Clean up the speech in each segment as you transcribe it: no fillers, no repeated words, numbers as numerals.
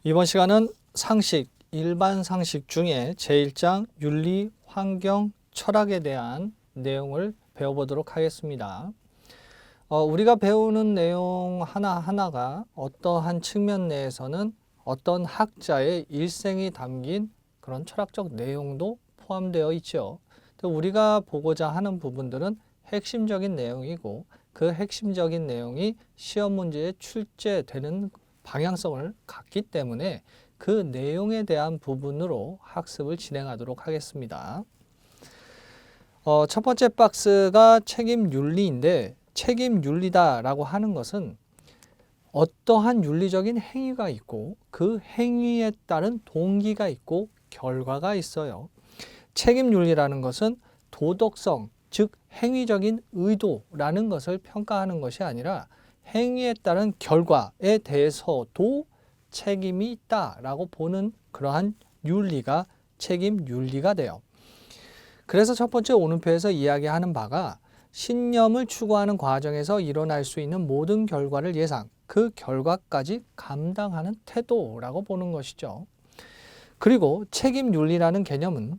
이번 시간은 상식, 일반 상식 중에 제1장 윤리, 환경, 철학에 대한 내용을 배워보도록 하겠습니다. 우리가 배우는 내용 하나하나가 어떠한 측면 내에서는 어떤 학자의 일생이 담긴 그런 철학적 내용도 포함되어 있죠. 우리가 보고자 하는 부분들은 핵심적인 내용이고 그 핵심적인 내용이 시험 문제에 출제되는 방향성을 갖기 때문에 그 내용에 대한 부분으로 학습을 진행하도록 하겠습니다. 첫 번째 박스가 책임 윤리인데 책임 윤리다라고 하는 것은 어떠한 윤리적인 행위가 있고 그 행위에 따른 동기가 있고 결과가 있어요. 책임 윤리라는 것은 도덕성, 즉 행위적인 의도라는 것을 평가하는 것이 아니라 행위에 따른 결과에 대해서도 책임이 있다라고 보는 그러한 윤리가 책임 윤리가 돼요. 그래서 첫 번째 오는표에서 이야기하는 바가 신념을 추구하는 과정에서 일어날 수 있는 모든 결과를 예상, 그 결과까지 감당하는 태도라고 보는 것이죠. 그리고 책임 윤리라는 개념은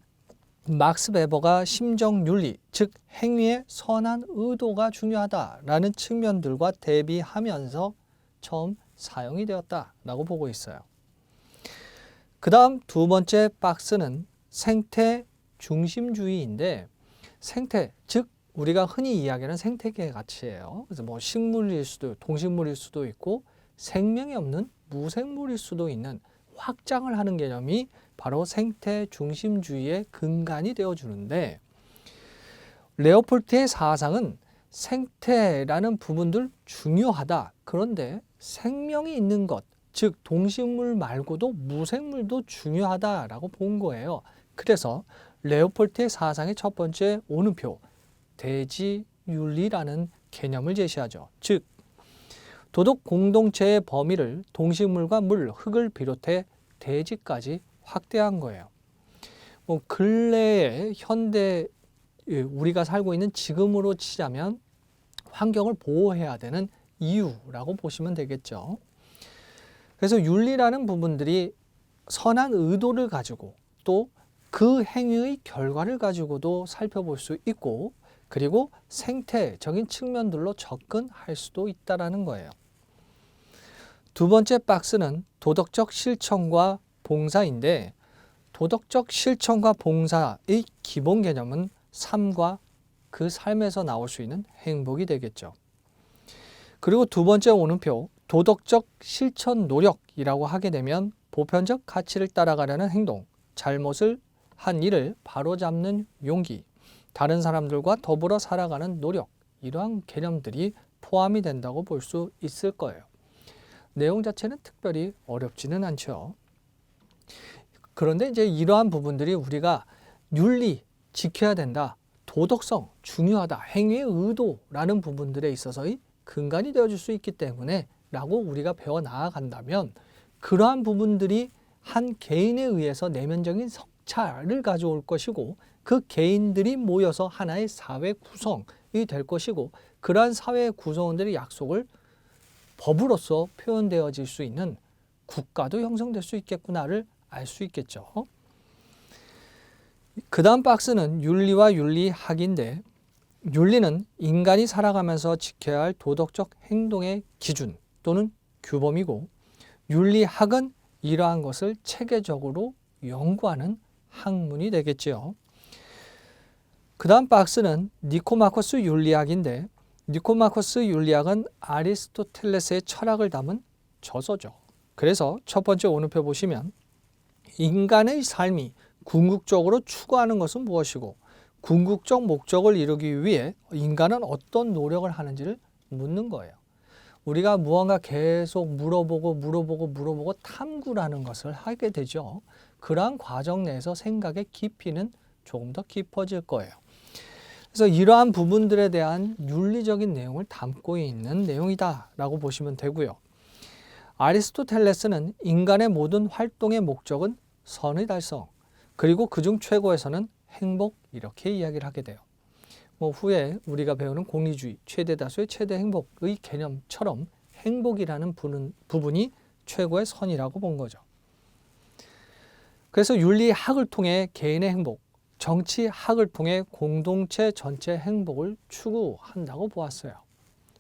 막스 베버가 심정윤리, 즉 행위의 선한 의도가 중요하다라는 측면들과 대비하면서 처음 사용이 되었다라고 보고 있어요. 그 다음 두 번째 박스는 생태 중심주의인데 생태, 즉 우리가 흔히 이야기하는 생태계 가치예요. 그래서 뭐 식물일 수도, 동식물일 수도 있고 생명이 없는 무생물일 수도 있는 확장을 하는 개념이 바로 생태 중심주의의 근간이 되어주는데 레오폴트의 사상은 생태라는 부분들 중요하다. 그런데 생명이 있는 것, 즉 동식물 말고도 무생물도 중요하다라고 본 거예요. 그래서 레오폴트의 사상의 첫 번째 오는표, 대지윤리라는 개념을 제시하죠. 즉 도덕 공동체의 범위를 동식물과 물, 흙을 비롯해 대지까지 확대한 거예요. 근래의 현대 우리가 살고 있는 지금으로 치자면 환경을 보호해야 되는 이유라고 보시면 되겠죠. 그래서 윤리라는 부분들이 선한 의도를 가지고 또 그 행위의 결과를 가지고도 살펴볼 수 있고 그리고 생태적인 측면들로 접근할 수도 있다는 거예요. 두 번째 박스는 도덕적 실천과 봉사인데 도덕적 실천과 봉사의 기본 개념은 삶과 그 삶에서 나올 수 있는 행복이 되겠죠. 그리고 두 번째 오는표, 도덕적 실천 노력이라고 하게 되면 보편적 가치를 따라가려는 행동, 잘못을 한 일을 바로잡는 용기, 다른 사람들과 더불어 살아가는 노력, 이러한 개념들이 포함이 된다고 볼 수 있을 거예요. 내용 자체는 특별히 어렵지는 않죠. 그런데 이제 이러한 부분들이 우리가 윤리 지켜야 된다, 도덕성 중요하다, 행위의 의도라는 부분들에 있어서의 근간이 되어줄 수 있기 때문에 라고 우리가 배워 나아간다면 그러한 부분들이 한 개인에 의해서 내면적인 성찰을 가져올 것이고 그 개인들이 모여서 하나의 사회 구성이 될 것이고 그러한 사회 구성원들의 약속을 법으로서 표현되어질 수 있는 국가도 형성될 수 있겠구나를 알 수 있겠죠. 그 다음 박스는 윤리와 윤리학인데 윤리는 인간이 살아가면서 지켜야 할 도덕적 행동의 기준 또는 규범이고 윤리학은 이러한 것을 체계적으로 연구하는 학문이 되겠지요. 그 다음 박스는 니코마코스 윤리학인데 니코마코스 윤리학은 아리스토텔레스의 철학을 담은 저서죠. 그래서 첫 번째 오는표 보시면 인간의 삶이 궁극적으로 추구하는 것은 무엇이고 궁극적 목적을 이루기 위해 인간은 어떤 노력을 하는지를 묻는 거예요. 우리가 무언가 계속 물어보고 탐구라는 것을 하게 되죠. 그러한 과정 내에서 생각의 깊이는 조금 더 깊어질 거예요. 그래서 이러한 부분들에 대한 윤리적인 내용을 담고 있는 내용이다라고 보시면 되고요. 아리스토텔레스는 인간의 모든 활동의 목적은 선의 달성, 그리고 그중 최고에서는 행복, 이렇게 이야기를 하게 돼요. 후에 우리가 배우는 공리주의, 최대 다수의 최대 행복의 개념처럼 행복이라는 부분이 최고의 선이라고 본 거죠. 그래서 윤리학을 통해 개인의 행복, 정치학을 통해 공동체 전체 행복을 추구한다고 보았어요.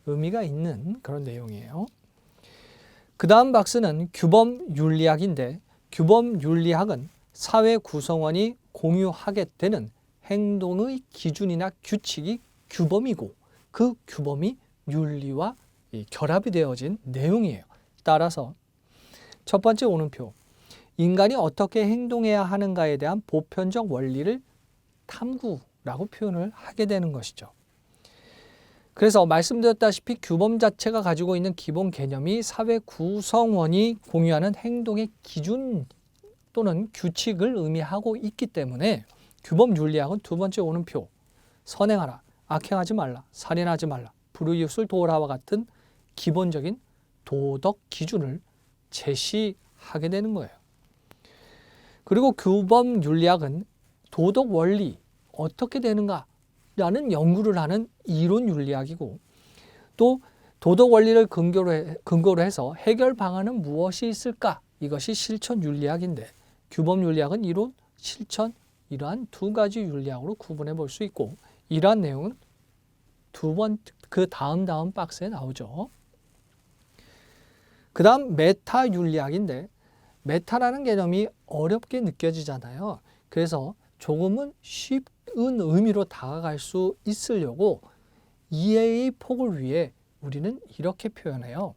의미가 있는 그런 내용이에요. 그 다음 박스는 규범윤리학인데, 규범윤리학은 사회 구성원이 공유하게 되는 행동의 기준이나 규칙이 규범이고, 그 규범이 윤리와 결합이 되어진 내용이에요. 따라서 첫 번째 오른표, 인간이 어떻게 행동해야 하는가에 대한 보편적 원리를 탐구라고 표현을 하게 되는 것이죠. 그래서 말씀드렸다시피 규범 자체가 가지고 있는 기본 개념이 사회 구성원이 공유하는 행동의 기준 또는 규칙을 의미하고 있기 때문에 규범 윤리학은 두 번째 오른표, 선행하라, 악행하지 말라, 살인하지 말라, 불의웃을 도우라와 같은 기본적인 도덕 기준을 제시하게 되는 거예요. 그리고 규범 윤리학은 도덕 원리 어떻게 되는가라는 연구를 하는 이론 윤리학이고, 또 도덕 원리를 근거로 해서 해결 방안은 무엇이 있을까? 이것이 실천 윤리학인데, 규범 윤리학은 이론, 실천, 이러한 두 가지 윤리학으로 구분해 볼 수 있고, 이러한 내용은 그 다음 박스에 나오죠. 그 다음 메타 윤리학인데, 메타라는 개념이 어렵게 느껴지잖아요. 그래서 조금은 쉬운 의미로 다가갈 수 있으려고 이해의 폭을 위해 우리는 이렇게 표현해요.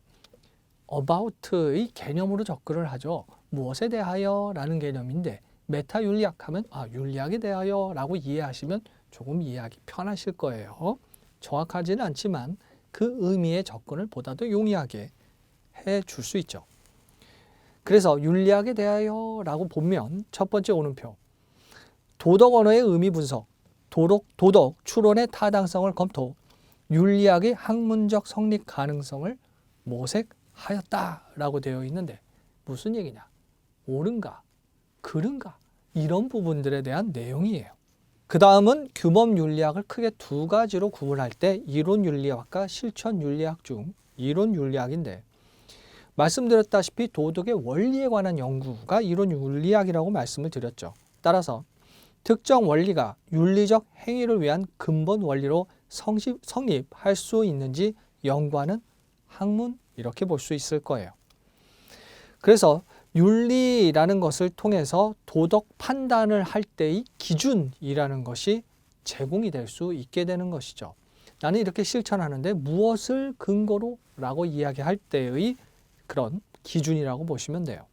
about의 개념으로 접근을 하죠. 무엇에 대하여 라는 개념인데, 메타 윤리학 하면 윤리학에 대하여 라고 이해하시면 조금 이해하기 편하실 거예요. 정확하지는 않지만 그 의미의 접근을 보다 더 용이하게 해줄 수 있죠. 그래서 윤리학에 대하여 라고 보면 첫 번째 오른표, 도덕 언어의 의미 분석, 도덕 추론의 타당성을 검토, 윤리학의 학문적 성립 가능성을 모색하였다라고 되어 있는데, 무슨 얘기냐? 옳은가? 그른가? 이런 부분들에 대한 내용이에요. 그 다음은 규범 윤리학을 크게 두 가지로 구분할 때 이론 윤리학과 실천 윤리학 중 이론 윤리학인데, 말씀드렸다시피 도덕의 원리에 관한 연구가 이론 윤리학이라고 말씀을 드렸죠. 따라서 특정 원리가 윤리적 행위를 위한 근본 원리로 성립할 수 있는지 연구하는 학문, 이렇게 볼 수 있을 거예요. 그래서 윤리라는 것을 통해서 도덕 판단을 할 때의 기준이라는 것이 제공이 될 수 있게 되는 것이죠. 나는 이렇게 실천하는데 무엇을 근거로 라고 이야기할 때의 그런 기준이라고 보시면 돼요.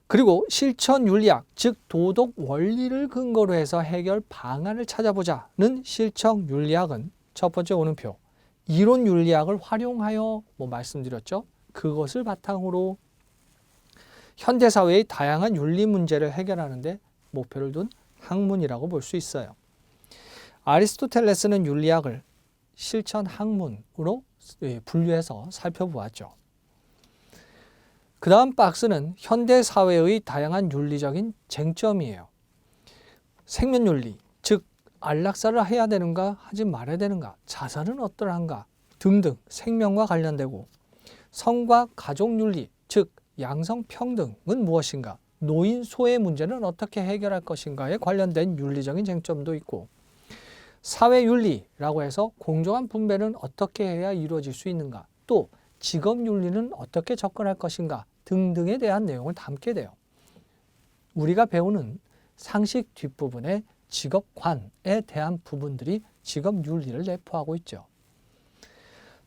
그리고 실천 윤리학, 즉 도덕 원리를 근거로 해서 해결 방안을 찾아보자는 실천 윤리학은 첫 번째 오른표, 이론 윤리학을 활용하여 말씀드렸죠. 그것을 바탕으로 현대사회의 다양한 윤리 문제를 해결하는 데 목표를 둔 학문이라고 볼 수 있어요. 아리스토텔레스는 윤리학을 실천 학문으로 분류해서 살펴보았죠. 그 다음 박스는 현대사회의 다양한 윤리적인 쟁점이에요. 생명윤리, 즉 안락사를 해야 되는가 하지 말아야 되는가, 자살은 어떠한가 등등 생명과 관련되고, 성과 가족윤리, 즉 양성평등은 무엇인가, 노인 소외 문제는 어떻게 해결할 것인가에 관련된 윤리적인 쟁점도 있고, 사회윤리라고 해서 공정한 분배는 어떻게 해야 이루어질 수 있는가, 또 직업윤리는 어떻게 접근할 것인가 등등에 대한 내용을 담게 돼요. 우리가 배우는 상식 뒷부분에 직업관에 대한 부분들이 직업윤리를 내포하고 있죠.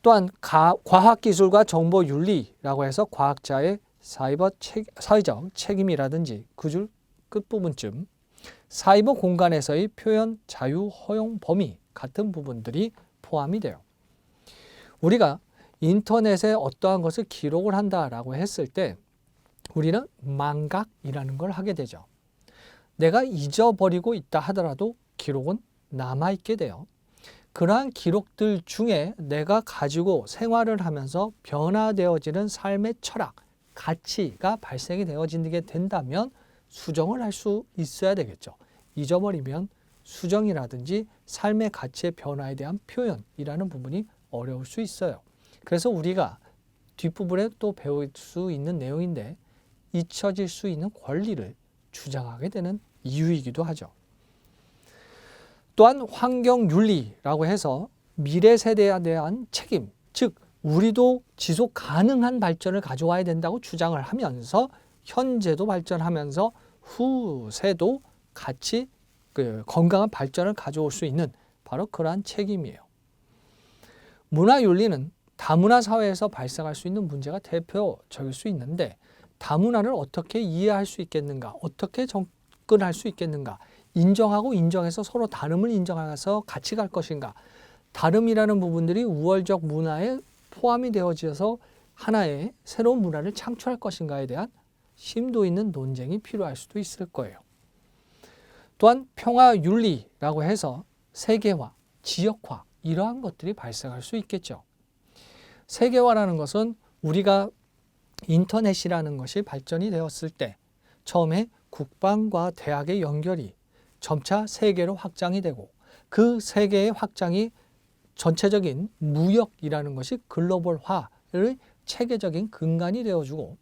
또한 과학기술과 정보윤리라고 해서 과학자의 사회적 책임이라든지 그 줄 끝부분쯤 사이버 공간에서의 표현 자유 허용 범위 같은 부분들이 포함이 돼요. 우리가 인터넷에 어떠한 것을 기록을 한다라고 했을 때 우리는 망각이라는 걸 하게 되죠. 내가 잊어버리고 있다 하더라도 기록은 남아있게 돼요. 그러한 기록들 중에 내가 가지고 생활을 하면서 변화되어지는 삶의 철학, 가치가 발생이 되어지게 된다면 수정을 할 수 있어야 되겠죠. 잊어버리면 수정이라든지 삶의 가치의 변화에 대한 표현이라는 부분이 어려울 수 있어요. 그래서 우리가 뒷부분에 또 배울 수 있는 내용인데, 잊혀질 수 있는 권리를 주장하게 되는 이유이기도 하죠. 또한 환경윤리라고 해서 미래 세대에 대한 책임, 즉 우리도 지속 가능한 발전을 가져와야 된다고 주장을 하면서 현재도 발전하면서 후세도 같이 건강한 발전을 가져올 수 있는 바로 그러한 책임이에요. 문화윤리는 다문화 사회에서 발생할 수 있는 문제가 대표적일 수 있는데 다문화를 어떻게 이해할 수 있겠는가, 어떻게 접근할 수 있겠는가, 인정하고 인정해서 서로 다름을 인정해서 같이 갈 것인가, 다름이라는 부분들이 우월적 문화에 포함이 되어져서 하나의 새로운 문화를 창출할 것인가에 대한 심도 있는 논쟁이 필요할 수도 있을 거예요. 또한 평화윤리라고 해서 세계화, 지역화 이러한 것들이 발생할 수 있겠죠. 세계화라는 것은 우리가 인터넷이라는 것이 발전이 되었을 때 처음에 국방과 대학의 연결이 점차 세계로 확장이 되고 그 세계의 확장이 전체적인 무역이라는 것이 글로벌화의 체계적인 근간이 되어주고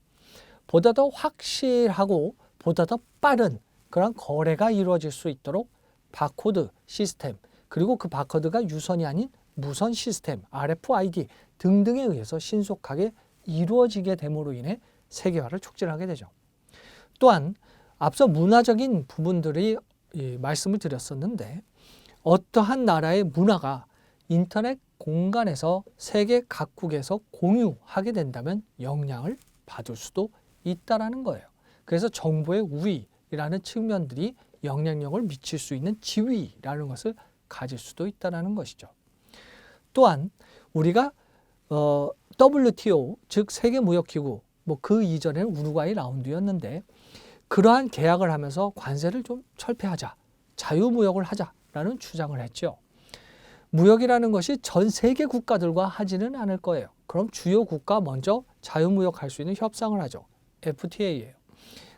보다 더 확실하고 보다 더 빠른 그런 거래가 이루어질 수 있도록 바코드 시스템 그리고 그 바코드가 유선이 아닌 무선 시스템 RFID 등등에 의해서 신속하게 이루어지게 됨으로 인해 세계화를 촉진하게 되죠. 또한 앞서 문화적인 부분들이 말씀을 드렸었는데 어떠한 나라의 문화가 인터넷 공간에서 세계 각국에서 공유하게 된다면 영향을 받을 수도 있다라는 거예요. 그래서 정보의 우위라는 측면들이 영향력을 미칠 수 있는 지위라는 것을 가질 수도 있다라는 것이죠. 또한 우리가 WTO 즉 세계무역기구 그 이전에는 우루과이 라운드였는데 그러한 계약을 하면서 관세를 좀 철폐하자, 자유무역을 하자라는 주장을 했죠. 무역이라는 것이 전 세계 국가들과 하지는 않을 거예요. 그럼 주요 국가 먼저 자유무역할 수 있는 협상을 하죠. FTA예요.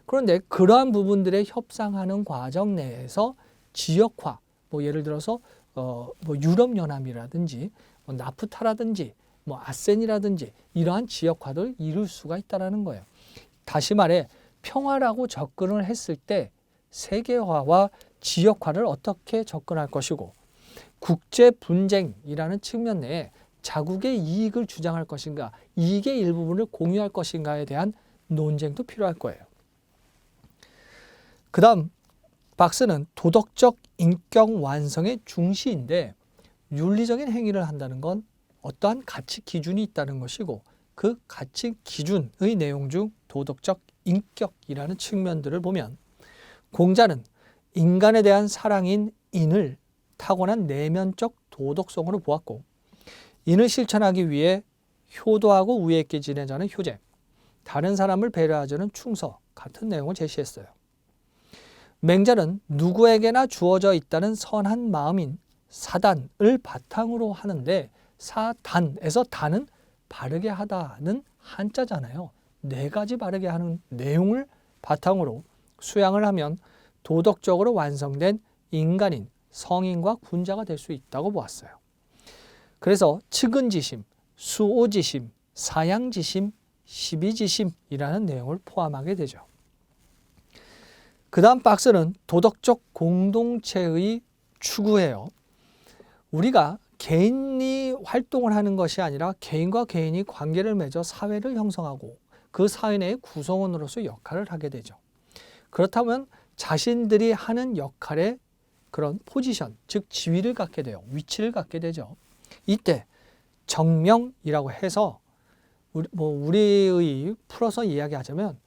그런데 그러한 부분들의 협상하는 과정 내에서 지역화, 예를 들어서 유럽연합이라든지 나프타라든지 아센이라든지 이러한 지역화를 이룰 수가 있다는 거예요. 다시 말해 평화라고 접근을 했을 때 세계화와 지역화를 어떻게 접근할 것이고 국제 분쟁이라는 측면 내에 자국의 이익을 주장할 것인가, 이익의 일부분을 공유할 것인가에 대한 논쟁도 필요할 거예요. 그 다음 박스는 도덕적 인격 완성의 중시인데 윤리적인 행위를 한다는 건 어떠한 가치 기준이 있다는 것이고 그 가치 기준의 내용 중 도덕적 인격이라는 측면들을 보면 공자는 인간에 대한 사랑인 인을 타고난 내면적 도덕성으로 보았고 인을 실천하기 위해 효도하고 우애 있게 지내자는 효제, 다른 사람을 배려하자는 충서 같은 내용을 제시했어요. 맹자는 누구에게나 주어져 있다는 선한 마음인 사단을 바탕으로 하는데 사단에서 단은 바르게 하다는 한자잖아요. 네 가지 바르게 하는 내용을 바탕으로 수양을 하면 도덕적으로 완성된 인간인 성인과 군자가 될 수 있다고 보았어요. 그래서 측은지심, 수오지심, 사양지심, 시비지심이라는 내용을 포함하게 되죠. 그 다음 박스는 도덕적 공동체의 추구예요. 우리가 개인이 활동을 하는 것이 아니라 개인과 개인이 관계를 맺어 사회를 형성하고 그 사회 내의 구성원으로서 역할을 하게 되죠. 그렇다면 자신들이 하는 역할에 그런 포지션, 즉 지위를 갖게 돼요. 위치를 갖게 되죠. 이때 정명이라고 해서 우리의 풀어서 이야기하자면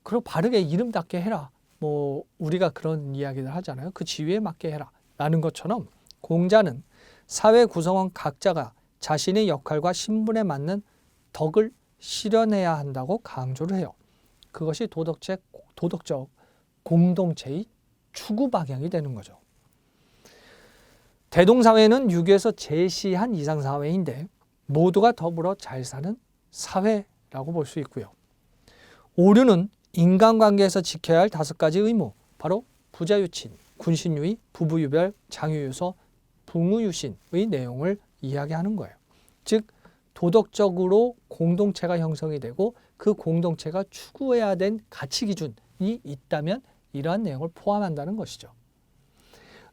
그럼 바르게 이름답게 해라. 우리가 그런 이야기를 하잖아요. 그 지위에 맞게 해라. 라는 것처럼 공자는 사회 구성원 각자가 자신의 역할과 신분에 맞는 덕을 실현해야 한다고 강조를 해요. 그것이 도덕적 공동체의 추구 방향이 되는 거죠. 대동사회는 유교에서 제시한 이상사회인데 모두가 더불어 잘 사는 사회라고 볼 수 있고요. 오류는 인간관계에서 지켜야 할 5가지 의무, 바로 부자유친, 군신유의, 부부유별, 장유유서, 붕의유신의 내용을 이야기하는 거예요. 즉 도덕적으로 공동체가 형성이 되고 그 공동체가 추구해야 된 가치 기준 있다면 이러한 내용을 포함한다는 것이죠.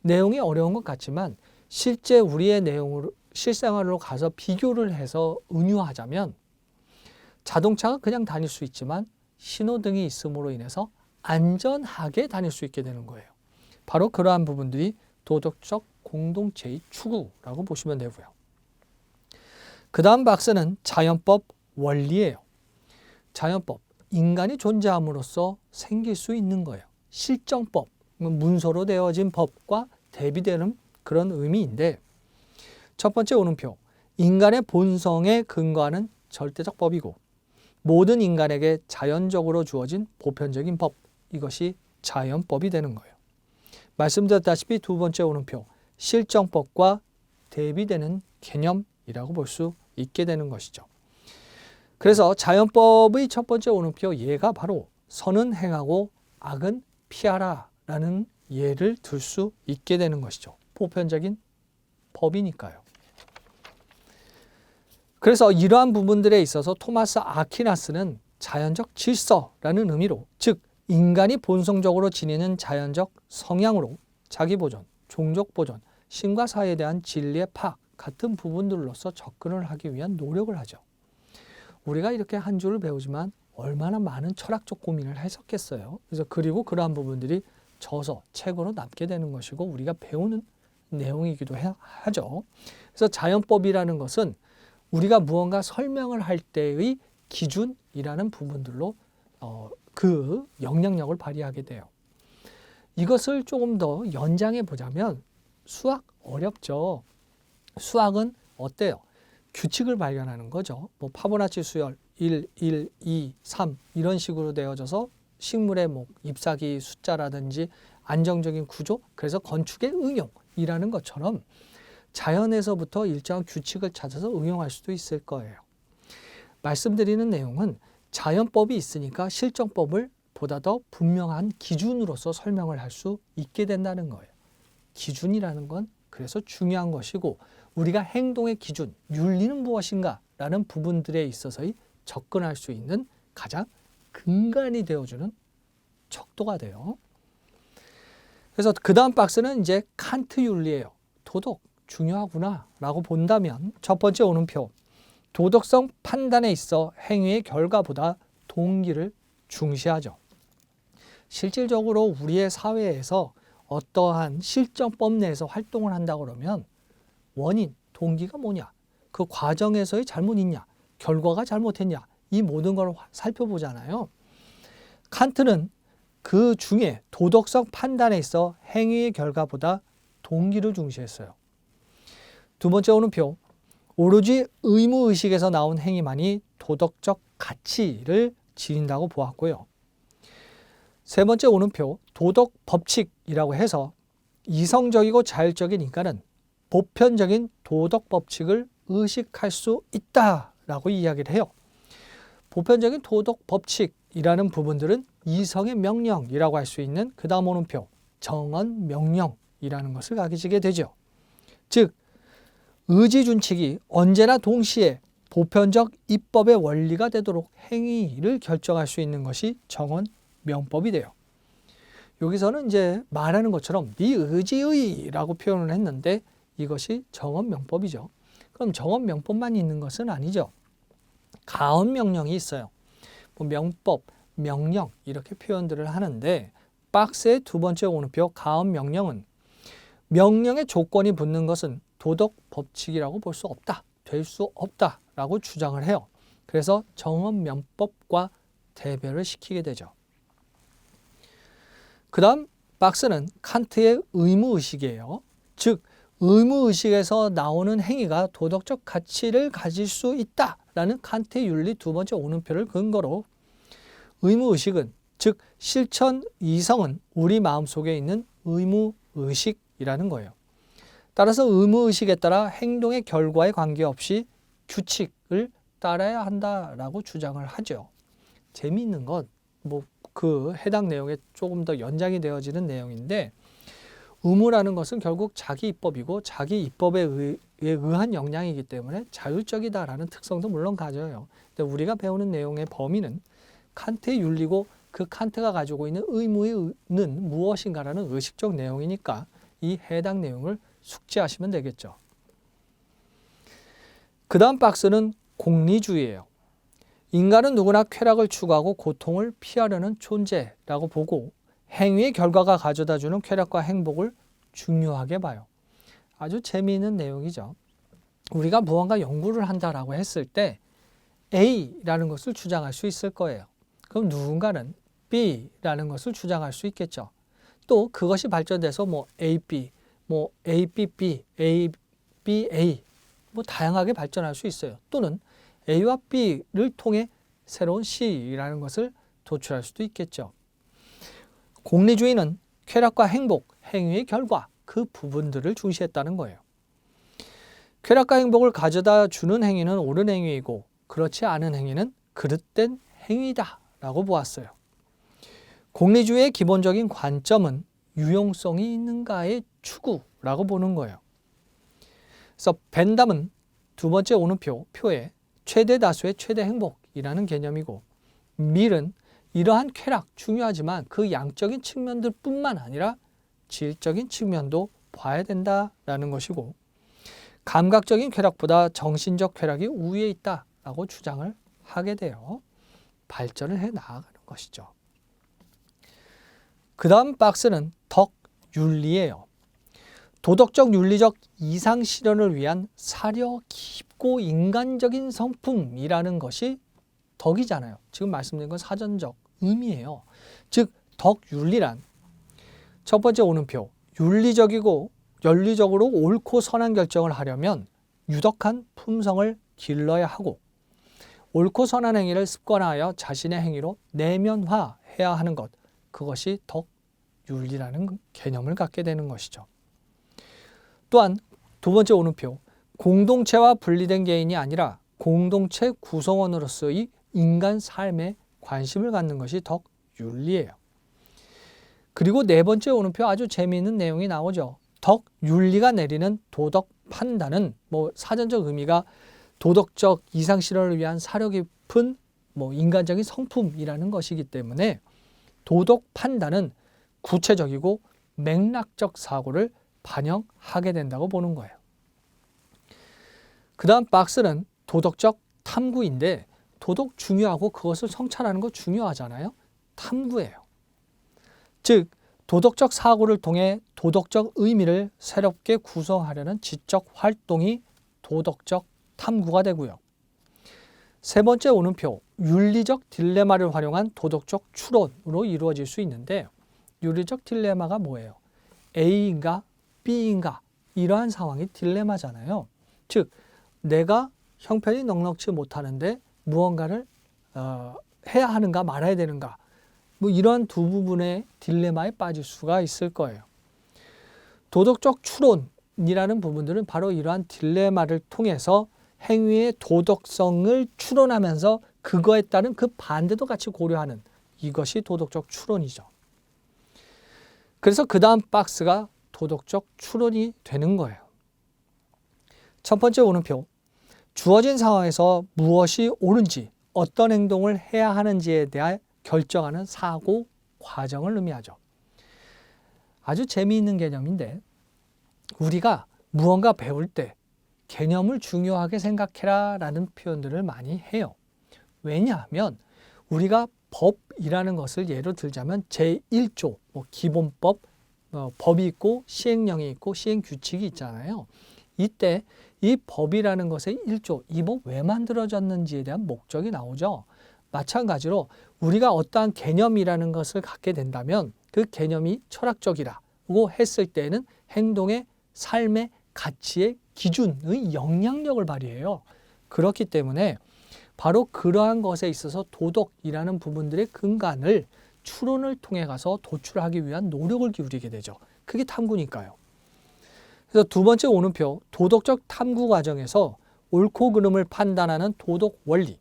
내용이 어려운 것 같지만 실제 우리의 내용으로 실생활로 가서 비교를 해서 은유하자면 자동차가 그냥 다닐 수 있지만 신호등이 있음으로 인해서 안전하게 다닐 수 있게 되는 거예요. 바로 그러한 부분들이 도덕적 공동체의 추구라고 보시면 되고요. 그 다음 박스는 자연법 원리예요. 자연법, 인간이 존재함으로써 생길 수 있는 거예요. 실정법, 문서로 되어진 법과 대비되는 그런 의미인데 첫 번째 오른표, 인간의 본성에 근거하는 절대적 법이고 모든 인간에게 자연적으로 주어진 보편적인 법, 이것이 자연법이 되는 거예요. 말씀드렸다시피 두 번째 오른표, 실정법과 대비되는 개념이라고 볼 수 있게 되는 것이죠. 그래서 자연법의 첫 번째 오른표 예가 바로 선은 행하고 악은 피하라 라는 예를 들 수 있게 되는 것이죠. 보편적인 법이니까요. 그래서 이러한 부분들에 있어서 토마스 아퀴나스는 자연적 질서라는 의미로, 즉 인간이 본성적으로 지니는 자연적 성향으로 자기보존, 종족보존, 신과 사회에 대한 진리의 파악 같은 부분들로서 접근을 하기 위한 노력을 하죠. 우리가 이렇게 한 줄을 배우지만 얼마나 많은 철학적 고민을 했었겠어요. 그래서 그리고 그러한 부분들이 저서 책으로 남게 되는 것이고 우리가 배우는 내용이기도 하죠. 그래서 자연법이라는 것은 우리가 무언가 설명을 할 때의 기준이라는 부분들로 그 영향력을 발휘하게 돼요. 이것을 조금 더 연장해 보자면 수학 어렵죠. 수학은 어때요? 규칙을 발견하는 거죠. 뭐 파보나치 수열 1, 1, 2, 3 이런 식으로 되어져서 식물의 잎사귀 숫자라든지 안정적인 구조, 그래서 건축의 응용이라는 것처럼 자연에서부터 일정한 규칙을 찾아서 응용할 수도 있을 거예요. 말씀드리는 내용은 자연법이 있으니까 실정법을 보다 더 분명한 기준으로서 설명을 할 수 있게 된다는 거예요. 기준이라는 건 그래서 중요한 것이고 우리가 행동의 기준, 윤리는 무엇인가 라는 부분들에 있어서의 접근할 수 있는 가장 근간이 되어주는 척도가 돼요. 그래서 그 다음 박스는 이제 칸트 윤리예요. 도덕 중요하구나 라고 본다면 첫 번째 오른표, 도덕성 판단에 있어 행위의 결과보다 동기를 중시하죠. 실질적으로 우리의 사회에서 어떠한 실정법 내에서 활동을 한다 그러면 원인, 동기가 뭐냐, 그 과정에서의 잘못 있냐, 결과가 잘못했냐, 이 모든 걸 살펴보잖아요. 칸트는 그 중에 도덕성 판단에 있어 행위의 결과보다 동기를 중시했어요. 두 번째 오른표, 오로지 의무의식에서 나온 행위만이 도덕적 가치를 지닌다고 보았고요. 세 번째 오른표, 도덕 법칙이라고 해서 이성적이고 자율적인 인간은 보편적인 도덕 법칙을 의식할 수 있다라고 이야기를 해요. 보편적인 도덕 법칙이라는 부분들은 이성의 명령이라고 할 수 있는 그 다음 오른표, 정언 명령이라는 것을 가지게 되죠. 즉 의지준칙이 언제나 동시에 보편적 입법의 원리가 되도록 행위를 결정할 수 있는 것이 정언 명법이 돼요. 여기서는 이제 말하는 것처럼 네 의지의라고 표현을 했는데 이것이 정언 명법이죠. 그럼 정언 명법만 있는 것은 아니죠. 가언 명령이 있어요. 명법, 명령 이렇게 표현들을 하는데 박스의 두 번째 오른표 가언 명령은 명령의 조건이 붙는 것은 도덕 법칙이라고 볼 수 없다, 될 수 없다라고 주장을 해요. 그래서 정언 명법과 대별을 시키게 되죠. 그 다음 박스는 칸트의 의무의식이에요. 즉 의무의식에서 나오는 행위가 도덕적 가치를 가질 수 있다라는 칸트의 윤리 두 번째 오른표를 근거로 의무의식은 즉 실천 이성은 우리 마음속에 있는 의무의식이라는 거예요. 따라서 의무의식에 따라 행동의 결과에 관계없이 규칙을 따라야 한다라고 주장을 하죠. 재미있는 건 그 해당 내용에 조금 더 연장이 되어지는 내용인데 의무라는 것은 결국 자기 입법이고 자기 입법에 의한 역량이기 때문에 자율적이다라는 특성도 물론 가져요. 근데 우리가 배우는 내용의 범위는 칸트의 윤리고 그 칸트가 가지고 있는 의무는 무엇인가라는 의식적 내용이니까 이 해당 내용을 숙지하시면 되겠죠. 그 다음 박스는 공리주의예요. 인간은 누구나 쾌락을 추구하고 고통을 피하려는 존재라고 보고 행위의 결과가 가져다주는 쾌락과 행복을 중요하게 봐요. 아주 재미있는 내용이죠. 우리가 무언가 연구를 한다라고 했을 때 A라는 것을 주장할 수 있을 거예요. 그럼 누군가는 B라는 것을 주장할 수 있겠죠. 또 그것이 발전돼서 AB, ABB, ABA 다양하게 발전할 수 있어요. 또는 A와 B를 통해 새로운 C라는 것을 도출할 수도 있겠죠. 공리주의는 쾌락과 행복, 행위의 결과 그 부분들을 중시했다는 거예요. 쾌락과 행복을 가져다 주는 행위는 옳은 행위이고 그렇지 않은 행위는 그릇된 행위다 라고 보았어요. 공리주의의 기본적인 관점은 유용성이 있는가의 추구라고 보는 거예요. 그래서 벤담은 두 번째 오는표에 최대 다수의 최대 행복이라는 개념이고 밀은 이러한 쾌락 중요하지만 그 양적인 측면들 뿐만 아니라 질적인 측면도 봐야 된다라는 것이고 감각적인 쾌락보다 정신적 쾌락이 우위에 있다라고 주장을 하게 되어 발전을 해 나가는 것이죠. 그 다음 박스는 덕윤리예요. 도덕적 윤리적 이상 실현을 위한 사려 깊고 인간적인 성품이라는 것이 덕이잖아요. 지금 말씀드린 건 사전적 의미예요. 즉 덕윤리란 첫 번째 오는표 윤리적이고 연리적으로 옳고 선한 결정을 하려면 유덕한 품성을 길러야 하고 옳고 선한 행위를 습관화하여 자신의 행위로 내면화해야 하는 것, 그것이 덕윤리라는 개념을 갖게 되는 것이죠. 또한 두 번째 오는표 공동체와 분리된 개인이 아니라 공동체 구성원으로서의 인간 삶에 관심을 갖는 것이 덕윤리예요. 그리고 네 번째 오는표 아주 재미있는 내용이 나오죠. 덕윤리가 내리는 도덕 판단은 사전적 의미가 도덕적 이상 실현을 위한 사려 깊은 인간적인 성품이라는 것이기 때문에 도덕 판단은 구체적이고 맥락적 사고를 반영하게 된다고 보는 거예요. 그 다음 박스는 도덕적 탐구인데 도덕 중요하고 그것을 성찰하는 거 중요하잖아요. 탐구예요. 즉 도덕적 사고를 통해 도덕적 의미를 새롭게 구성하려는 지적 활동이 도덕적 탐구가 되고요. 세 번째 오는표 윤리적 딜레마를 활용한 도덕적 추론으로 이루어질 수 있는데 윤리적 딜레마가 뭐예요? A인가 B인가 이러한 상황이 딜레마잖아요. 즉 내가 형편이 넉넉치 못하는데 무언가를 해야 하는가 말아야 되는가 이러한 두 부분의 딜레마에 빠질 수가 있을 거예요. 도덕적 추론이라는 부분들은 바로 이러한 딜레마를 통해서 행위의 도덕성을 추론하면서 그거에 따른 그 반대도 같이 고려하는 이것이 도덕적 추론이죠. 그래서 그 다음 박스가 도덕적 추론이 되는 거예요. 첫 번째 오는표 주어진 상황에서 무엇이 옳은지 어떤 행동을 해야 하는지에 대해 결정하는 사고 과정을 의미하죠. 아주 재미있는 개념인데 우리가 무언가 배울 때 개념을 중요하게 생각해라 라는 표현들을 많이 해요. 왜냐하면 우리가 법이라는 것을 예로 들자면 제1조 기본법, 법이 있고 시행령이 있고 시행규칙이 있잖아요. 이때 이 법이라는 것의 1조, 이 법 왜 만들어졌는지에 대한 목적이 나오죠. 마찬가지로 우리가 어떠한 개념이라는 것을 갖게 된다면 그 개념이 철학적이라고 했을 때는 행동의 삶의 가치의 기준의 영향력을 발휘해요. 그렇기 때문에 바로 그러한 것에 있어서 도덕이라는 부분들의 근간을 추론을 통해 가서 도출하기 위한 노력을 기울이게 되죠. 그게 탐구니까요. 그래서 두 번째 오는표 도덕적 탐구 과정에서 옳고 그름을 판단하는 도덕 원리,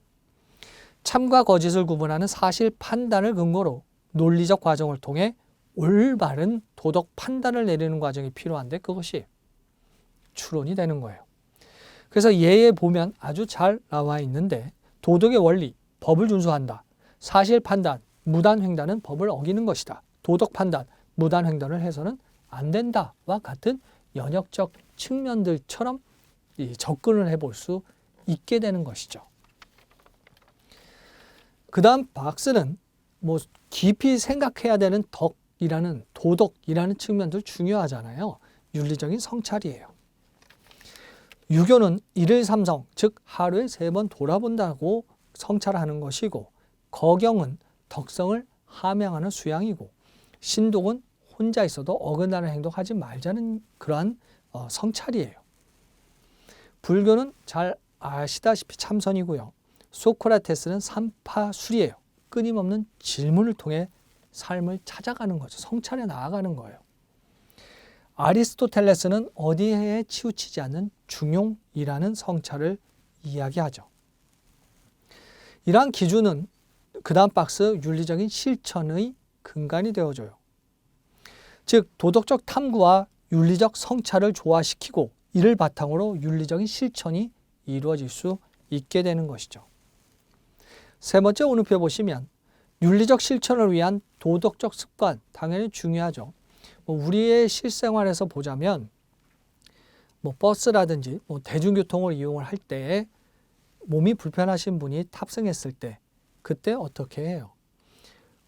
참과 거짓을 구분하는 사실 판단을 근거로 논리적 과정을 통해 올바른 도덕 판단을 내리는 과정이 필요한데 그것이 추론이 되는 거예요. 그래서 예에 보면 아주 잘 나와 있는데 도덕의 원리, 법을 준수한다. 사실 판단, 무단횡단은 법을 어기는 것이다. 도덕 판단, 무단횡단을 해서는 안 된다와 같은 연역적 측면들처럼 접근을 해볼 수 있게 되는 것이죠. 그 다음 박스는 뭐 깊이 생각해야 되는 덕이라는, 도덕이라는 측면들 중요하잖아요. 윤리적인 성찰이에요. 유교는 일일 삼성, 즉 하루에 3번 돌아본다고 성찰하는 것이고, 거경은 덕성을 함양하는 수양이고, 신독은 혼자 있어도 어긋나는 행동하지 말자는 그러한 성찰이에요. 불교는 잘 아시다시피 참선이고요. 소크라테스는 삼파술이에요. 끊임없는 질문을 통해 삶을 찾아가는 거죠. 성찰해 나아가는 거예요. 아리스토텔레스는 어디에 치우치지 않는 중용이라는 성찰을 이야기하죠. 이러한 기준은 그 다음 박스 윤리적인 실천의 근간이 되어줘요. 즉 도덕적 탐구와 윤리적 성찰을 조화시키고 이를 바탕으로 윤리적인 실천이 이루어질 수 있게 되는 것이죠. 세 번째 오늘표 보시면 윤리적 실천을 위한 도덕적 습관, 당연히 중요하죠. 우리의 실생활에서 보자면 버스라든지 대중교통을 이용을 할 때 몸이 불편하신 분이 탑승했을 때 그때 어떻게 해요?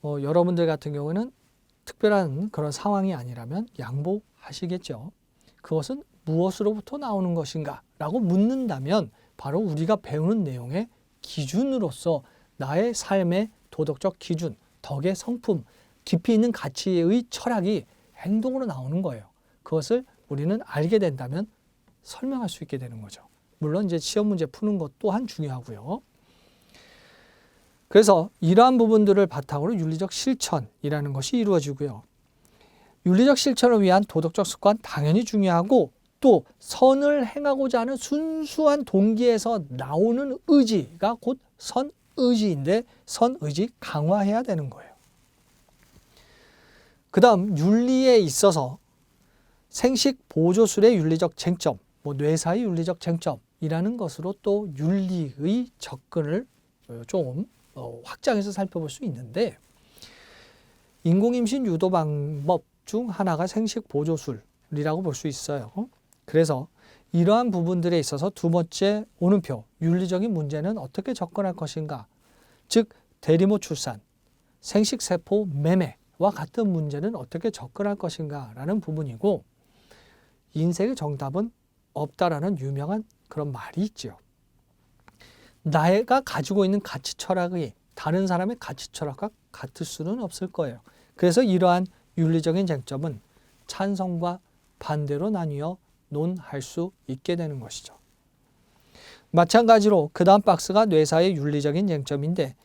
여러분들 같은 경우는 특별한 그런 상황이 아니라면 양보하시겠죠. 그것은 무엇으로부터 나오는 것인가? 라고 묻는다면 바로 우리가 배우는 내용의 기준으로서 나의 삶의 도덕적 기준, 덕의 성품, 깊이 있는 가치의 철학이 행동으로 나오는 거예요. 그것을 우리는 알게 된다면 설명할 수 있게 되는 거죠. 물론 이제 시험 문제 푸는 것 또한 중요하고요. 그래서 이러한 부분들을 바탕으로 윤리적 실천이라는 것이 이루어지고요. 윤리적 실천을 위한 도덕적 습관 당연히 중요하고 또 선을 행하고자 하는 순수한 동기에서 나오는 의지가 곧 선의지인데 선의지 강화해야 되는 거예요. 그 다음 윤리에 있어서 생식 보조술의 윤리적 쟁점, 뇌사의 윤리적 쟁점이라는 것으로 또 윤리의 접근을 좀 확장해서 살펴볼 수 있는데 인공임신 유도 방법 중 하나가 생식 보조술이라고 볼 수 있어요. 그래서 이러한 부분들에 있어서 두 번째 오는표 윤리적인 문제는 어떻게 접근할 것인가, 즉 대리모 출산, 생식세포 매매와 같은 문제는 어떻게 접근할 것인가 라는 부분이고, 인생의 정답은 없다라는 유명한 그런 말이 있죠. 나가 가지고 있는 가치 철학이 다른 사람의 가치 철학과 같을 수는 없을 거예요. 그래서 이러한 윤리적인 쟁점은 찬성과 반대로 나뉘어 논할 수 있게 되는 것이죠. 마찬가지로 그 다음 박스가 뇌사의 윤리적인 쟁점인데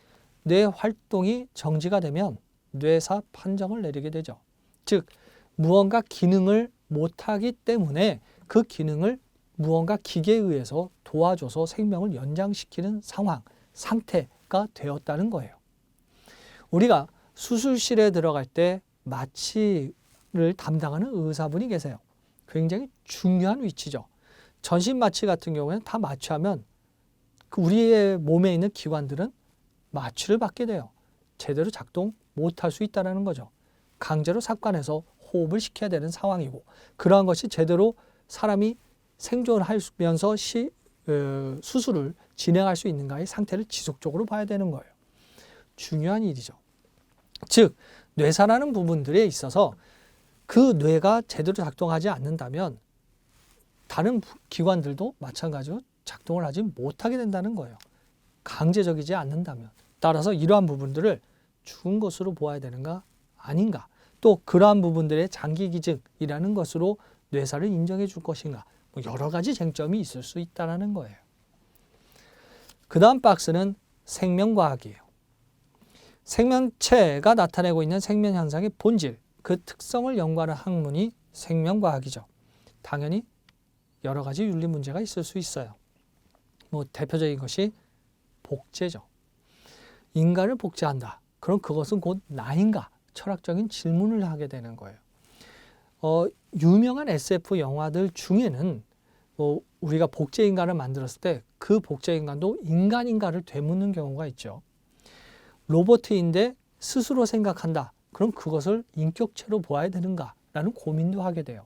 뇌 활동이 정지가 되면 뇌사 판정을 내리게 되죠. 즉 무언가 기능을 못하기 때문에 그 기능을 무언가 기계에 의해서 도와줘서 생명을 연장시키는 상황, 상태가 되었다는 거예요. 우리가 수술실에 들어갈 때 마취를 담당하는 의사분이 계세요. 굉장히 중요한 위치죠. 전신 마취 같은 경우에는 다 마취하면 우리의 몸에 있는 기관들은 마취를 받게 돼요. 제대로 작동 못할 수 있다는 거죠. 강제로 삭관해서 호흡을 시켜야 되는 상황이고, 그러한 것이 제대로 사람이 생존하면서 수술을 진행할 수 있는가의 상태를 지속적으로 봐야 되는 거예요. 중요한 일이죠. 즉 뇌사라는 부분들에 있어서 그 뇌가 제대로 작동하지 않는다면 다른 기관들도 마찬가지로 작동을 하지 못하게 된다는 거예요. 강제적이지 않는다면. 따라서 이러한 부분들을 죽은 것으로 보아야 되는가 아닌가, 또 그러한 부분들의 장기 기증이라는 것으로 뇌사를 인정해 줄 것인가, 여러 가지 쟁점이 있을 수 있다는 거예요. 그 다음 박스는 생명과학이에요. 생명체가 나타내고 있는 생명현상의 본질, 그 특성을 연구하는 학문이 생명과학이죠. 당연히 여러 가지 윤리 문제가 있을 수 있어요. 대표적인 것이 복제죠. 인간을 복제한다. 그럼 그것은 곧 나인가? 철학적인 질문을 하게 되는 거예요. 유명한 SF 영화들 중에는 우리가 복제 인간을 만들었을 때 그 복제 인간도 인간인가를 되묻는 경우가 있죠. 로봇인데 스스로 생각한다. 그럼 그것을 인격체로 보아야 되는가라는 고민도 하게 돼요.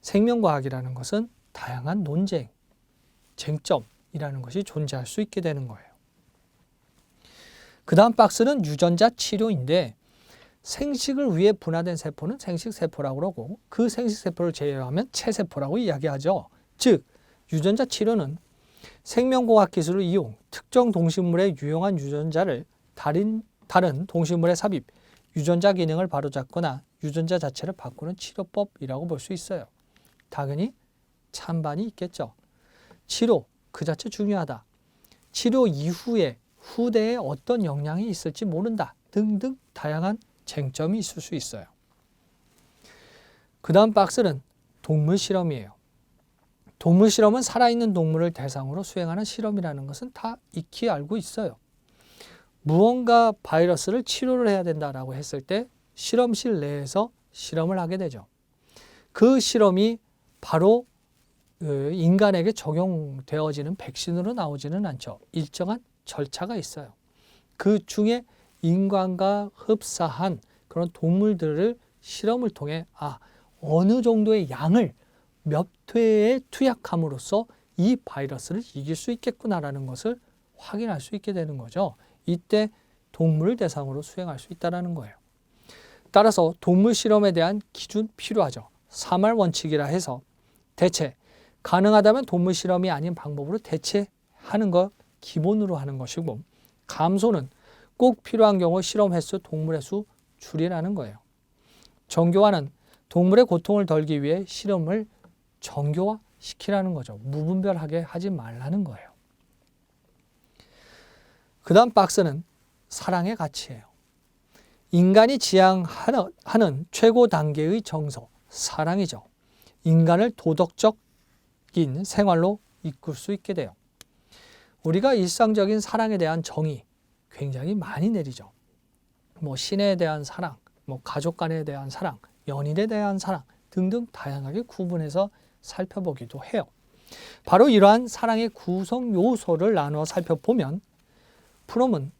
생명과학이라는 것은 다양한 논쟁, 쟁점이라는 것이 존재할 수 있게 되는 거예요. 그 다음 박스는 유전자 치료인데 생식을 위해 분화된 세포는 생식세포라고 그러고 그 생식세포를 제외하면 체세포라고 이야기하죠. 즉 유전자 치료는 생명공학 기술을 이용 특정 동식물의 유용한 유전자를 다른 동식물에 삽입, 유전자 기능을 바로잡거나 유전자 자체를 바꾸는 치료법이라고 볼 수 있어요. 당연히 찬반이 있겠죠. 치료 그 자체 중요하다. 치료 이후에 후대에 어떤 영향이 있을지 모른다. 등등 다양한 쟁점이 있을 수 있어요. 그 다음 박스는 동물 실험이에요. 동물 실험은 살아있는 동물을 대상으로 수행하는 실험이라는 것은 다 익히 알고 있어요. 무언가 바이러스를 치료를 해야 된다라고 했을 때 실험실 내에서 실험을 하게 되죠. 그 실험이 바로 인간에게 적용되어지는 백신으로 나오지는 않죠. 일정한 절차가 있어요. 그 중에 인간과 흡사한 그런 동물들을 실험을 통해 어느 정도의 양을 몇 회에 투약함으로써 이 바이러스를 이길 수 있겠구나라는 것을 확인할 수 있게 되는 거죠. 이때 동물을 대상으로 수행할 수 있다는 거예요. 따라서 동물 실험에 대한 기준 필요하죠. 3R 원칙이라 해서 대체 가능하다면 동물 실험이 아닌 방법으로 대체하는 것 기본으로 하는 것이고 감소는 꼭 필요한 경우 실험 횟수, 동물 횟수 줄이라는 거예요. 정교화는 동물의 고통을 덜기 위해 실험을 정교화시키라는 거죠. 무분별하게 하지 말라는 거예요. 그 다음 박스는 사랑의 가치예요. 인간이 지향하는 최고 단계의 정서, 사랑이죠. 인간을 도덕적인 생활로 이끌 수 있게 돼요. 우리가 일상적인 사랑에 대한 정의 굉장히 많이 내리죠. 신에 대한 사랑, 가족 간에 대한 사랑, 연인에 대한 사랑 등등 다양하게 구분해서 살펴보기도 해요. 바로 이러한 사랑의 구성 요소를 나누어 살펴보면 프롬은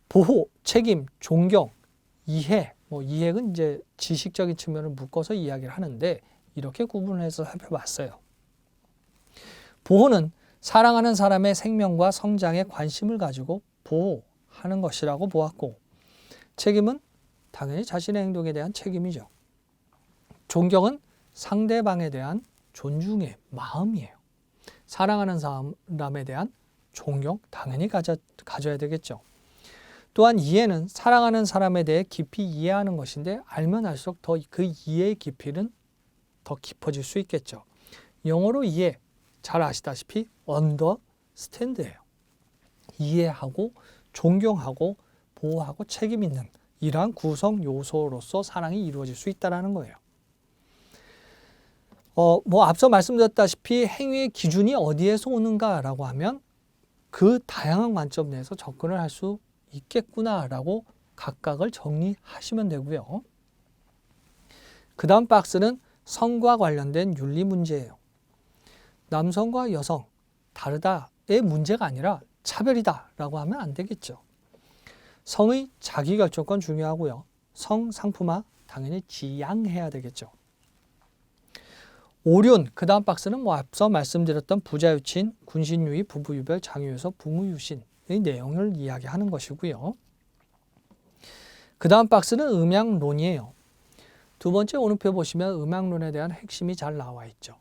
보호, 책임, 존경, 이해, 이해는 이제 지식적인 측면을 묶어서 이야기를 하는데 이렇게 구분을 해서 살펴봤어요. 보호는 사랑하는 사람의 생명과 성장에 관심을 가지고 보호하는 것이라고 보았고 책임은 당연히 자신의 행동에 대한 책임이죠. 존경은 상대방에 대한 존중의 마음이에요. 사랑하는 사람에 대한 존경 당연히 가져야 되겠죠. 또한 이해는 사랑하는 사람에 대해 깊이 이해하는 것인데 알면 알수록 더 그 이해의 깊이는 더 깊어질 수 있겠죠. 영어로 이해, 잘 아시다시피 understand예요. 이해하고 존경하고 보호하고 책임 있는 이러한 구성 요소로서 사랑이 이루어질 수 있다는 거예요. 앞서 말씀드렸다시피 행위의 기준이 어디에서 오는가라고 하면 그 다양한 관점 내에서 접근을 할 수 있겠구나라고 각각을 정리하시면 되고요. 그 다음 박스는 성과 관련된 윤리 문제예요. 남성과 여성 다르다의 문제가 아니라 차별이다라고 하면 안 되겠죠. 성의 자기결정권 중요하고요. 성 상품화 당연히 지양해야 되겠죠. 오륜, 그 다음 박스는 앞서 말씀드렸던 부자유친, 군신유의, 부부유별, 장유유서, 붕의유신의 내용을 이야기하는 것이고요. 그 다음 박스는 음양론이에요. 두 번째 오른표 보시면 음양론에 대한 핵심이 잘 나와 있죠.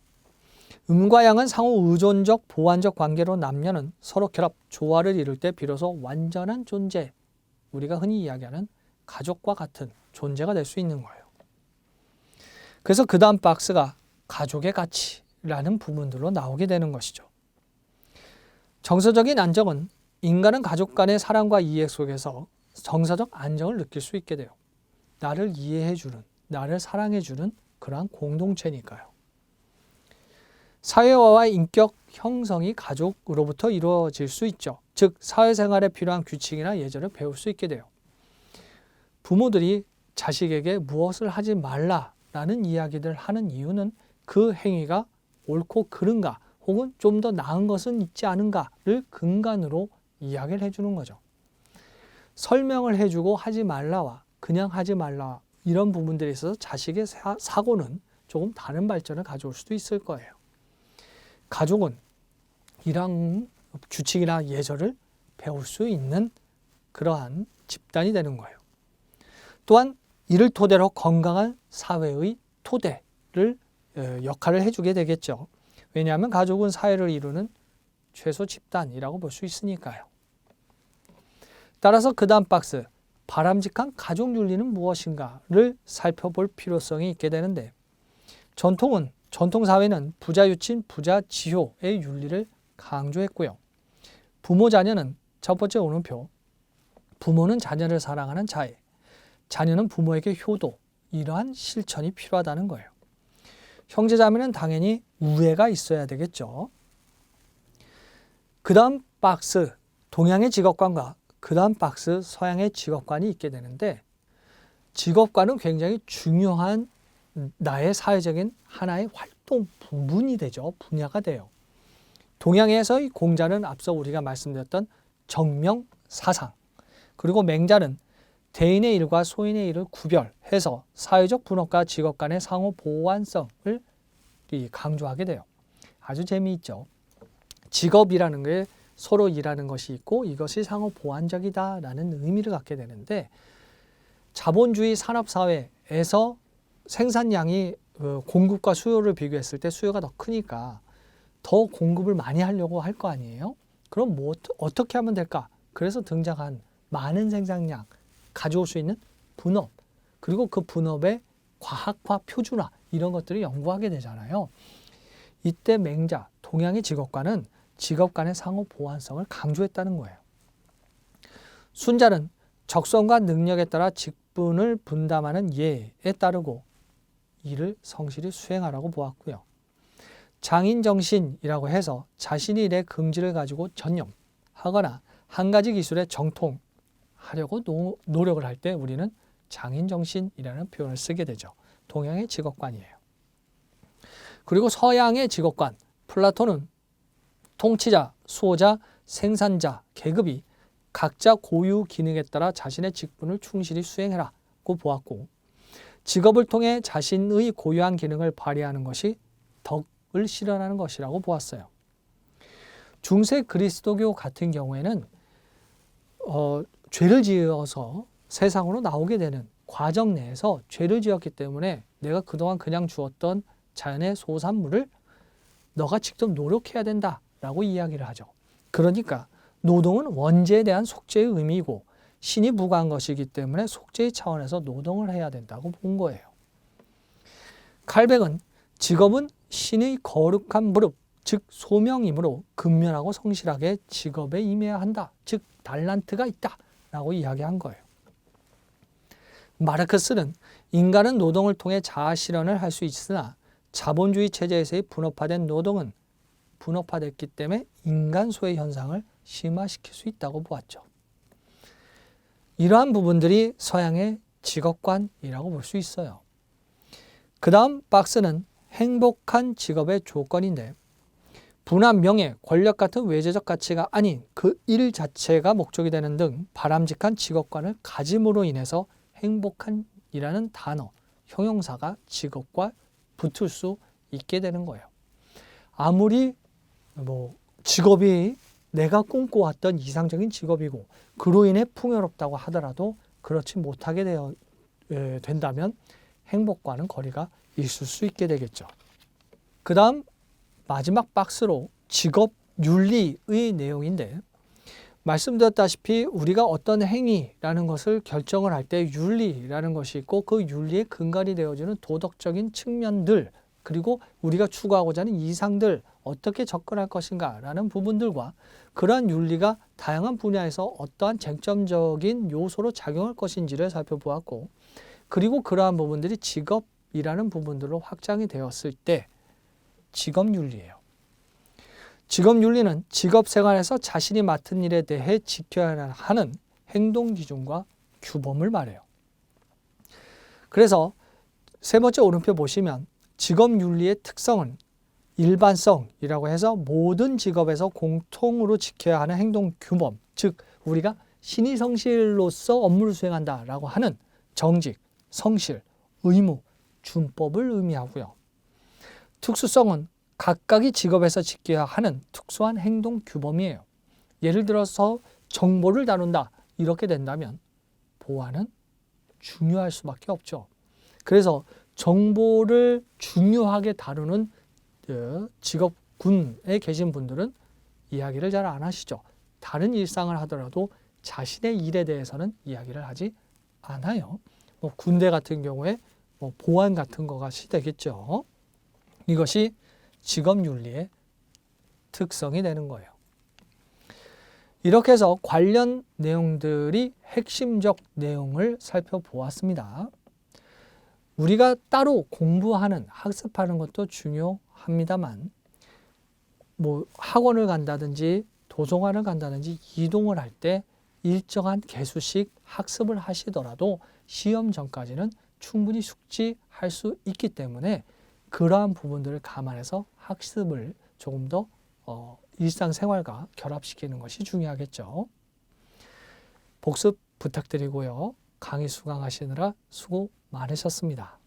음과 양은 상호 의존적, 보완적 관계로 남녀는 서로 결합, 조화를 이룰 때 비로소 완전한 존재, 우리가 흔히 이야기하는 가족과 같은 존재가 될 수 있는 거예요. 그래서 그 다음 박스가 가족의 가치라는 부분들로 나오게 되는 것이죠. 정서적인 안정은 인간은 가족 간의 사랑과 이해 속에서 정서적 안정을 느낄 수 있게 돼요. 나를 이해해주는, 나를 사랑해주는 그러한 공동체니까요. 사회화와 인격 형성이 가족으로부터 이루어질 수 있죠. 즉 사회생활에 필요한 규칙이나 예절을 배울 수 있게 돼요. 부모들이 자식에게 무엇을 하지 말라라는 이야기를 하는 이유는 그 행위가 옳고 그른가 혹은 좀 더 나은 것은 있지 않은가를 근간으로 이야기를 해주는 거죠. 설명을 해주고 하지 말라와 그냥 하지 말라 이런 부분들에 있어서 자식의 사고는 조금 다른 발전을 가져올 수도 있을 거예요. 가족은 이러한 규칙이나 예절을 배울 수 있는 그러한 집단이 되는 거예요. 또한 이를 토대로 건강한 사회의 토대를 역할을 해주게 되겠죠. 왜냐하면 가족은 사회를 이루는 최소 집단이라고 볼 수 있으니까요. 따라서 그 다음 박스, 바람직한 가족 윤리는 무엇인가를 살펴볼 필요성이 있게 되는데, 전통사회는 부자유친, 부자지효의 윤리를 강조했고요. 부모 자녀는 첫 번째 오른표, 부모는 자녀를 사랑하는 자애, 자녀는 부모에게 효도, 이러한 실천이 필요하다는 거예요. 형제자매는 당연히 우애가 있어야 되겠죠. 그 다음 박스, 동양의 직업관과 그 다음 박스, 서양의 직업관이 있게 되는데, 직업관은 굉장히 중요한 나의 사회적인 하나의 활동 부분이 되죠. 분야가 돼요. 동양에서의 공자는 앞서 우리가 말씀드렸던 정명사상, 그리고 맹자는 대인의 일과 소인의 일을 구별해서 사회적 분업과 직업 간의 상호 보완성을 강조하게 돼요. 아주 재미있죠. 직업이라는 게 서로 일하는 것이 있고 이것이 상호 보완적이다라는 의미를 갖게 되는데, 자본주의 산업사회에서 생산량이 공급과 수요를 비교했을 때 수요가 더 크니까 더 공급을 많이 하려고 할 거 아니에요? 그럼 어떻게 하면 될까? 그래서 등장한 많은 생산량 가져올 수 있는 분업, 그리고 그 분업의 과학화, 표준화 이런 것들을 연구하게 되잖아요. 이때 맹자, 동양의 직업관은 직업 간의 상호 보완성을 강조했다는 거예요. 순자는 적성과 능력에 따라 직분을 분담하는 예에 따르고 이를 성실히 수행하라고 보았고요. 장인정신이라고 해서 자신의 일에 긍지를 가지고 전념하거나 한 가지 기술에 정통하려고 노력을 할 때 우리는 장인정신이라는 표현을 쓰게 되죠. 동양의 직업관이에요. 그리고 서양의 직업관, 플라톤은 통치자, 수호자, 생산자, 계급이 각자 고유 기능에 따라 자신의 직분을 충실히 수행해라고 보았고, 직업을 통해 자신의 고유한 기능을 발휘하는 것이 덕을 실현하는 것이라고 보았어요. 중세 그리스도교 같은 경우에는 죄를 지어서 세상으로 나오게 되는 과정 내에서 죄를 지었기 때문에 내가 그동안 그냥 주었던 자연의 소산물을 너가 직접 노력해야 된다라고 이야기를 하죠. 그러니까 노동은 원죄에 대한 속죄의 의미이고 신이 부과한 것이기 때문에 속죄의 차원에서 노동을 해야 된다고 본 거예요. 칼백은 직업은 신의 거룩한 무릎, 즉 소명이므로 근면하고 성실하게 직업에 임해야 한다. 즉 달란트가 있다라고 이야기한 거예요. 마르크스는 인간은 노동을 통해 자아 실현을 할 수 있으나 자본주의 체제에서의 분업화된 노동은 분업화됐기 때문에 인간 소외 현상을 심화시킬 수 있다고 보았죠. 이러한 부분들이 서양의 직업관이라고 볼 수 있어요. 그 다음 박스는 행복한 직업의 조건인데, 부나 명예, 권력 같은 외재적 가치가 아닌 그 일 자체가 목적이 되는 등 바람직한 직업관을 가짐으로 인해서 행복한이라는 단어, 형용사가 직업과 붙을 수 있게 되는 거예요. 아무리 직업이 내가 꿈꿔왔던 이상적인 직업이고 그로 인해 풍요롭다고 하더라도 그렇지 못하게 된다면 행복과는 거리가 있을 수 있게 되겠죠. 그 다음 마지막 박스로 직업 윤리의 내용인데, 말씀드렸다시피 우리가 어떤 행위라는 것을 결정을 할 때 윤리라는 것이 있고 그 윤리의 근간이 되어주는 도덕적인 측면들, 그리고 우리가 추구하고자 하는 이상들 어떻게 접근할 것인가 라는 부분들과 그러한 윤리가 다양한 분야에서 어떠한 쟁점적인 요소로 작용할 것인지를 살펴보았고, 그리고 그러한 부분들이 직업이라는 부분들로 확장이 되었을 때 직업윤리예요. 직업윤리는 직업생활에서 자신이 맡은 일에 대해 지켜야 하는 행동기준과 규범을 말해요. 그래서 세 번째 오른표 보시면 직업윤리의 특성은 일반성이라고 해서 모든 직업에서 공통으로 지켜야 하는 행동규범, 즉 우리가 신의 성실로서 업무를 수행한다라고 하는 정직, 성실, 의무, 준법을 의미하고요. 특수성은 각각의 직업에서 지켜야 하는 특수한 행동 규범이에요. 예를 들어서 정보를 다룬다 이렇게 된다면 보안은 중요할 수밖에 없죠. 그래서 정보를 중요하게 다루는 직업군에 계신 분들은 이야기를 잘 안 하시죠. 다른 일상을 하더라도 자신의 일에 대해서는 이야기를 하지 않아요. 군대 같은 경우에 보안 같은 거가 시되겠죠. 이것이 직업윤리의 특성이 되는 거예요. 이렇게 해서 관련 내용들이 핵심적 내용을 살펴보았습니다. 우리가 따로 공부하는, 학습하는 것도 중요합니다만 학원을 간다든지 도서관을 간다든지 이동을 할 때 일정한 개수씩 학습을 하시더라도 시험 전까지는 충분히 숙지할 수 있기 때문에 그러한 부분들을 감안해서 학습을 조금 더 일상생활과 결합시키는 것이 중요하겠죠. 복습 부탁드리고요. 강의 수강하시느라 수고 많으셨습니다.